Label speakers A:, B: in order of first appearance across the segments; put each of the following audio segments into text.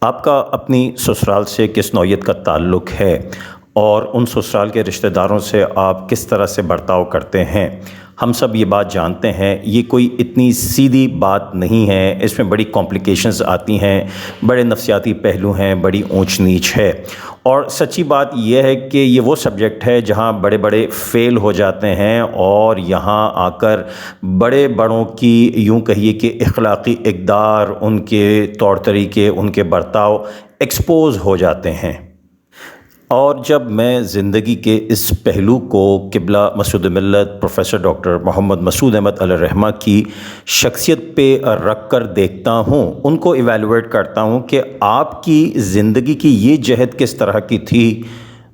A: آپ کا اپنی سسرال سے کس نوعیت کا تعلق ہے اور ان سسرال کے رشتہ داروں سے آپ کس طرح سے برتاؤ کرتے ہیں؟ ہم سب یہ بات جانتے ہیں، یہ کوئی اتنی سیدھی بات نہیں ہے، اس میں بڑی کمپلیکیشنز آتی ہیں، بڑے نفسیاتی پہلو ہیں، بڑی اونچ نیچ ہے۔ اور سچی بات یہ ہے کہ یہ وہ سبجیکٹ ہے جہاں بڑے بڑے فیل ہو جاتے ہیں اور یہاں آ کر بڑے بڑوں کی یوں کہیے کہ اخلاقی اقدار، ان کے طور طریقے، ان کے برتاؤ ایکسپوز ہو جاتے ہیں۔ اور جب میں زندگی کے اس پہلو کو قبلہ مسعود ملت پروفیسر ڈاکٹر محمد مسعود احمد علیہ الرحمہ کی شخصیت پہ رکھ کر دیکھتا ہوں، ان کو ایویلویٹ کرتا ہوں کہ آپ کی زندگی کی یہ جہت کس طرح کی تھی،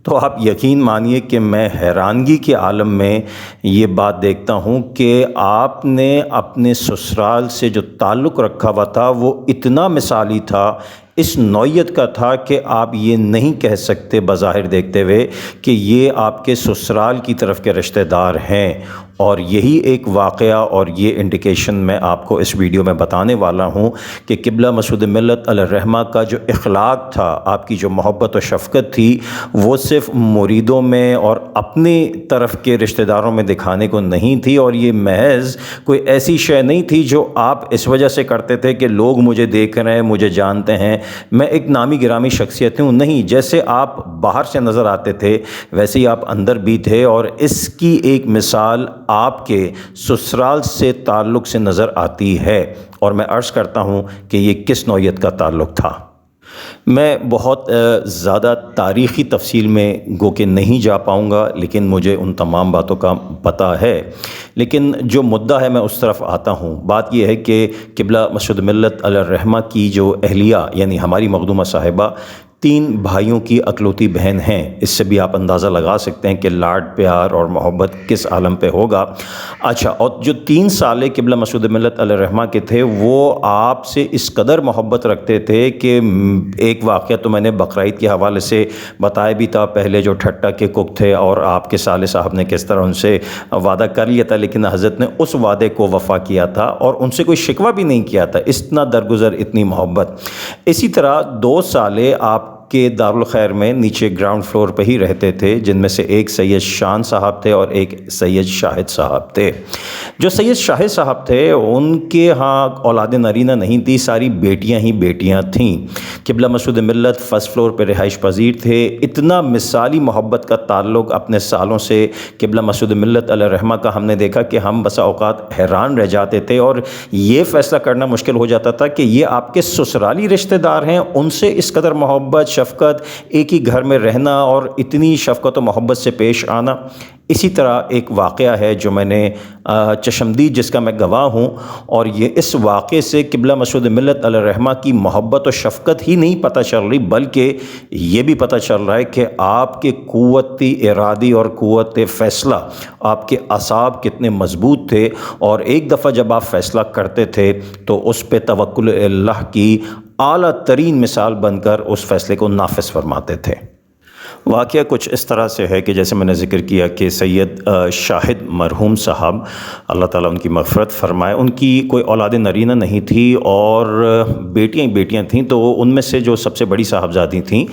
A: تو آپ یقین مانیے کہ میں حیرانگی کے عالم میں یہ بات دیکھتا ہوں کہ آپ نے اپنے سسرال سے جو تعلق رکھا ہوا تھا وہ اتنا مثالی تھا، اس نوعیت کا تھا کہ آپ یہ نہیں کہہ سکتے بظاہر دیکھتے ہوئے کہ یہ آپ کے سسرال کی طرف کے رشتہ دار ہیں۔ اور یہی ایک واقعہ اور یہ انڈیکیشن میں آپ کو اس ویڈیو میں بتانے والا ہوں کہ قبلہ مسعود ملت علیہ الرحمہ کا جو اخلاق تھا، آپ کی جو محبت و شفقت تھی، وہ صرف مریدوں میں اور اپنی طرف کے رشتہ داروں میں دکھانے کو نہیں تھی، اور یہ محض کوئی ایسی شے نہیں تھی جو آپ اس وجہ سے کرتے تھے کہ لوگ مجھے دیکھ رہے ہیں، مجھے جانتے ہیں، میں ایک نامی گرامی شخصیت ہوں۔ نہیں، جیسے آپ باہر سے نظر آتے تھے ویسے ہی آپ اندر بھی تھے، اور اس کی ایک مثال آپ کے سسرال سے تعلق سے نظر آتی ہے۔ اور میں عرض کرتا ہوں کہ یہ کس نوعیت کا تعلق تھا۔ میں بہت زیادہ تاریخی تفصیل میں گو کہ نہیں جا پاؤں گا، لیکن مجھے ان تمام باتوں کا پتہ ہے، لیکن جو مدعا ہے میں اس طرف آتا ہوں۔ بات یہ ہے کہ قبلہ مسعود ملت علیہ الرحمہ کی جو اہلیہ یعنی ہماری مخدومہ صاحبہ 3 بھائیوں کی اکلوتی بہن ہیں۔ اس سے بھی آپ اندازہ لگا سکتے ہیں کہ لاڈ پیار اور محبت کس عالم پہ ہوگا۔ اچھا، اور جو 3 سالے قبلہ مسعود ملت علیہ الرحمہ کے تھے وہ آپ سے اس قدر محبت رکھتے تھے کہ ایک واقعہ تو میں نے بقرعید کے حوالے سے بتایا بھی تھا، پہلے جو ٹھٹا کے کک تھے اور آپ کے سالے صاحب نے کس طرح ان سے وعدہ کر لیا تھا، لیکن حضرت نے اس وعدے کو وفا کیا تھا اور ان سے کوئی شکوہ بھی نہیں کیا تھا، اتنا درگزر، اتنی محبت۔ اسی طرح 2 سالے آپ کے دارالخیر میں نیچے گراؤنڈ فلور پہ ہی رہتے تھے، جن میں سے ایک سید شان صاحب تھے اور ایک سید شاہد صاحب تھے۔ جو سید شاہد صاحب تھے ان کے ہاں اولاد نرینہ نہیں تھی، ساری بیٹیاں ہی بیٹیاں تھیں۔ قبلہ مسعود ملت فرسٹ فلور پہ رہائش پذیر تھے۔ اتنا مثالی محبت کا تعلق اپنے سالوں سے قبلہ مسعود ملت علیہ الرحمہ کا ہم نے دیکھا کہ ہم بسا اوقات حیران رہ جاتے تھے اور یہ فیصلہ کرنا مشکل ہو جاتا تھا کہ یہ آپ کے سسرالی رشتہ دار ہیں، ان سے اس قدر محبت، شفقت، ایک ہی گھر میں رہنا اور اتنی شفقت و محبت سے پیش آنا۔ اسی طرح ایک واقعہ ہے جو میں نے چشمدید جس کا میں گواہ ہوں، اور یہ اس واقعے سے قبلہ مسعود ملت علیہ الرحمہ کی محبت و شفقت ہی نہیں پتہ چل رہی، بلکہ یہ بھی پتہ چل رہا ہے کہ آپ کے قوت ارادی اور قوت فیصلہ، آپ کے اعصاب کتنے مضبوط تھے، اور ایک دفعہ جب آپ فیصلہ کرتے تھے تو اس پہ توکل اللہ کی اعلیٰ ترین مثال بن کر اس فیصلے کو نافذ فرماتے تھے۔ واقعہ کچھ اس طرح سے ہے کہ جیسے میں نے ذکر کیا کہ سید شاہد مرحوم صاحب، اللہ تعالیٰ ان کی مغفرت فرمائے، ان کی کوئی اولاد نرینہ نہیں تھی اور بیٹیاں ہی بیٹیاں تھیں، تو ان میں سے جو سب سے بڑی صاحبزادی تھیں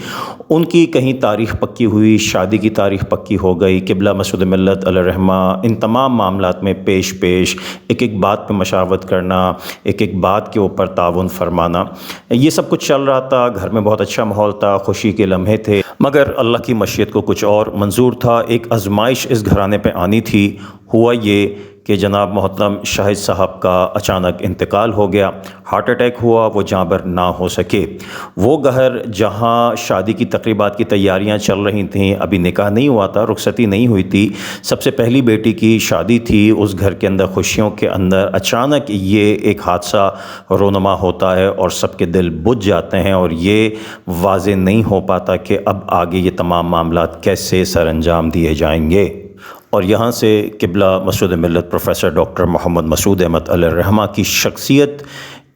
A: ان کی کہیں تاریخ پکی ہوئی، شادی کی تاریخ پکی ہو گئی۔ قبلہ مسعود ملت علیہ الرحمہ ان تمام معاملات میں پیش ایک ایک بات پہ مشاورت کرنا، ایک ایک بات کے اوپر تعاون فرمانا، یہ سب کچھ چل رہا تھا۔ گھر میں بہت اچھا ماحول تھا، خوشی کے لمحے تھے، مگر اللہ کی مشیت کو کچھ اور منظور تھا۔ ایک آزمائش اس گھرانے پہ آنی تھی۔ ہوا یہ کہ جناب محترم شاہد صاحب کا اچانک انتقال ہو گیا، ہارٹ اٹیک ہوا، وہ جاں بر نہ ہو سکے۔ وہ گھر جہاں شادی کی تقریبات کی تیاریاں چل رہی تھیں، ابھی نکاح نہیں ہوا تھا، رخصتی نہیں ہوئی تھی، سب سے پہلی بیٹی کی شادی تھی، اس گھر کے اندر خوشیوں کے اندر اچانک یہ ایک حادثہ رونما ہوتا ہے اور سب کے دل بجھ جاتے ہیں، اور یہ واضح نہیں ہو پاتا کہ اب آگے یہ تمام معاملات کیسے سر انجام دیے جائیں گے۔ اور یہاں سے قبلہ مسعود ملت پروفیسر ڈاکٹر محمد مسعود احمد علیہ الرحمہ کی شخصیت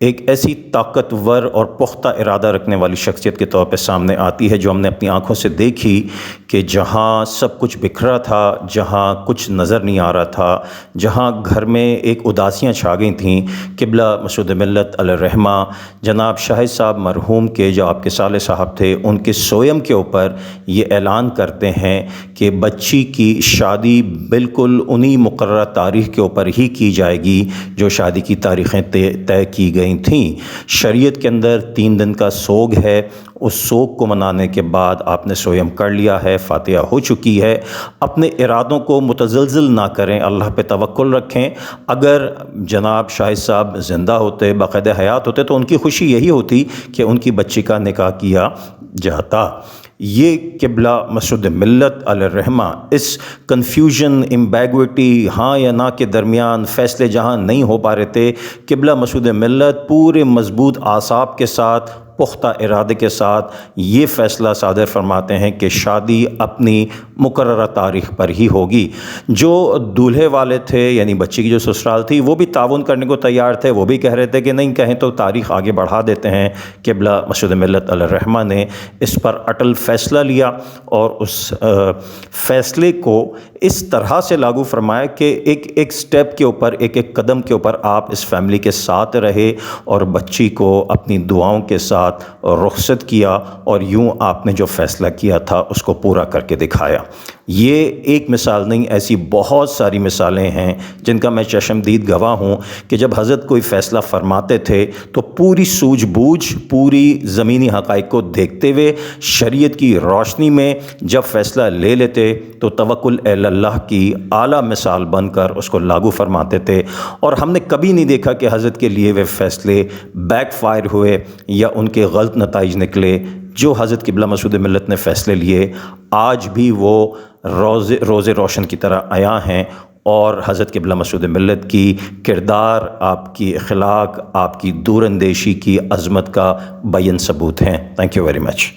A: ایک ایسی طاقتور اور پختہ ارادہ رکھنے والی شخصیت کے طور پہ سامنے آتی ہے جو ہم نے اپنی آنکھوں سے دیکھی کہ جہاں سب کچھ بکھرا تھا، جہاں کچھ نظر نہیں آ رہا تھا، جہاں گھر میں ایک اداسیاں چھا گئی تھیں، قبلہ مسعود ملت علیہ الرحمہ جناب شاہد صاحب مرحوم کے جو آپ کے صالح صاحب تھے، ان کے سوئم کے اوپر یہ اعلان کرتے ہیں کہ بچی کی شادی بالکل انہی مقررہ تاریخ کے اوپر ہی کی جائے گی جو شادی کی تاریخیں طے کی گئی تھیں۔ شریعت کے اندر 3 دن کا سوگ ہے، اس سوگ کو منانے کے بعد آپ نے سوئم کر لیا ہے، فاتحہ ہو چکی ہے۔ اپنے ارادوں کو متزلزل نہ کریں، اللہ پہ توکل رکھیں۔ اگر جناب شاہد صاحب زندہ ہوتے، باقاعدہ حیات ہوتے، تو ان کی خوشی یہی ہوتی کہ ان کی بچی کا نکاح کیا جاتا۔ یہ قبلہ مسعود ملت علیہ الرحمہ اس کنفیوژن، ایمبیگوٹی، ہاں یا نہ کے درمیان فیصلے جہاں نہیں ہو پا رہے تھے، قبلہ مسعود ملت پورے مضبوط اعصاب کے ساتھ، پختہ ارادے کے ساتھ یہ فیصلہ صادر فرماتے ہیں کہ شادی اپنی مقررہ تاریخ پر ہی ہوگی۔ جو دولہے والے تھے یعنی بچی کی جو سسرال تھی، وہ بھی تعاون کرنے کو تیار تھے، وہ بھی کہہ رہے تھے کہ نہیں کہیں تو تاریخ آگے بڑھا دیتے ہیں۔ قبلہ مسعود ملت علیہ الرحمہ نے اس پر اٹل فیصلہ لیا اور اس فیصلے کو اس طرح سے لاگو فرمایا کہ ایک سٹیپ کے اوپر، ایک قدم کے اوپر آپ اس فیملی کے ساتھ رہے اور بچی کو اپنی دعاؤں کے ساتھ رخصت کیا، اور یوں آپ نے جو فیصلہ کیا تھا اس کو پورا کر کے دکھایا۔ یہ ایک مثال نہیں، ایسی بہت ساری مثالیں ہیں جن کا میں چشمدید گواہ ہوں کہ جب حضرت کوئی فیصلہ فرماتے تھے تو پوری سوجھ بوجھ، پوری زمینی حقائق کو دیکھتے ہوئے شریعت کی روشنی میں جب فیصلہ لے لیتے تو توکل الی اللہ کی اعلیٰ مثال بن کر اس کو لاگو فرماتے تھے، اور ہم نے کبھی نہیں دیکھا کہ حضرت کے لیے وہ فیصلے بیک فائر ہوئے یا ان کے غلط نتائج نکلے۔ جو حضرت قبلہ مسعود ملت نے فیصلے لیے آج بھی وہ روز روشن کی طرح عیاں ہیں، اور حضرت قبلہ مسعود ملت کی کردار، آپ کی اخلاق، آپ کی دور اندیشی کی عظمت کا بین ثبوت ہیں۔ Thank you very much.